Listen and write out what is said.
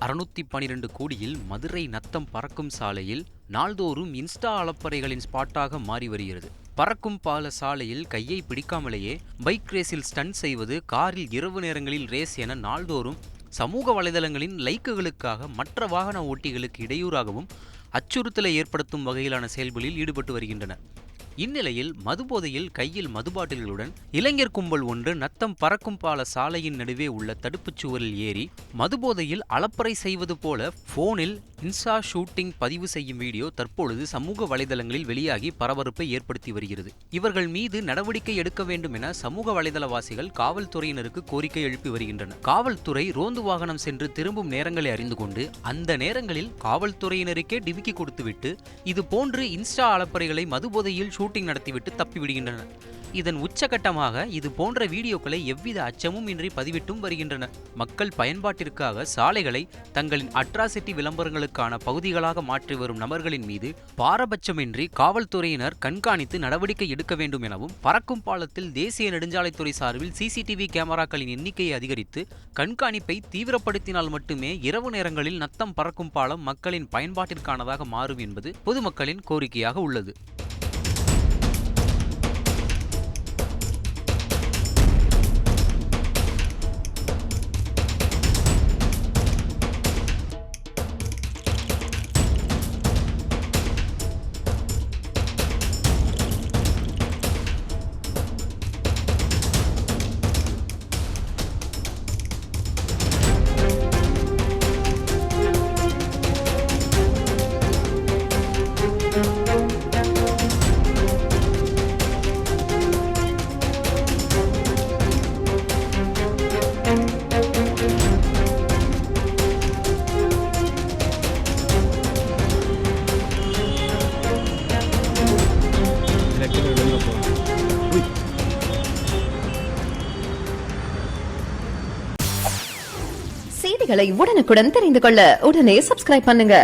612 கோடியில் மதுரை நத்தம் பறக்கும் சாலையில் நாள்தோறும் இன்ஸ்டா அலப்பறைகளின் ஸ்பாட்டாக மாறி வருகிறது. பறக்கும் பால சாலையில் கையை பிடிக்காமலேயே பைக் ரேஸில் ஸ்டண்ட் செய்வது, காரில் இரவு நேரங்களில் ரேஸ் என நாள்தோறும் சமூக வலைதளங்களின் லைக்குகளுக்காக மற்ற வாகன ஓட்டிகளுக்கு இடையூறாகவும் அச்சுறுத்தலை ஏற்படுத்தும் வகையிலான செயல்களில் ஈடுபட்டு வருகின்றனர். இந்நிலையில் மதுபோதையில் கையில் மதுபாட்டில்களுடன் இளைஞர் கும்பல் ஒன்று நத்தம் பறக்கும் பால சாலையின் நடுவே உள்ள தடுப்புச் சுவரில் ஏறி மதுபோதையில் அலப்பறை செய்வது போல போனில் இன்ஸ்டா ஷூட்டிங் பதிவு செய்யும் வீடியோ தற்பொழுது சமூக வலைதளங்களில் வெளியாகி பரபரப்பை ஏற்படுத்தி வருகிறது. இவர்கள் மீது நடவடிக்கை எடுக்க வேண்டும் என சமூக வலைதளவாசிகள் காவல்துறையினருக்கு கோரிக்கை எழுப்பி வருகின்றனர். காவல்துறை ரோந்து வாகனம் சென்று திரும்பும் நேரங்களை அறிந்து கொண்டு அந்த நேரங்களில் காவல்துறையினருக்கே டிமிக்கி கொடுத்துவிட்டு இது போன்று இன்ஸ்டா அலப்பறைகளை மதுபோதையில் ஷூட்டிங் நடத்திவிட்டு தப்பிவிடுகின்றனர். இதன் உச்சகட்டமாக இது போன்ற வீடியோக்களை எவ்வித அச்சமும் இன்றி பதிவிட்டும் வருகின்றனர். மக்கள் பயன்பாட்டிற்காக சாலைகளை தங்களின் அட்ராசிட்டி விளம்பரங்களுக்கான பகுதிகளாக மாற்றி வரும் நபர்களின் மீது பாரபட்சமின்றி காவல்துறையினர் கண்காணித்து நடவடிக்கை எடுக்க வேண்டும் எனவும், பறக்கும் பாலத்தில் தேசிய நெடுஞ்சாலைத்துறை சார்பில் சிசிடிவி கேமராக்களின் எண்ணிக்கையை அதிகரித்து கண்காணிப்பை தீவிரப்படுத்தினால் மட்டுமே இரவு நேரங்களில் நத்தம் பறக்கும் பாலம் மக்களின் பயன்பாட்டிற்கானதாக மாறும் என்பது பொதுமக்களின் கோரிக்கையாக உள்ளது. செய்திகளை உடனுக்குடன் தெரிந்து கொள்ள உடனே சப்ஸ்கிரைப் பண்ணுங்க.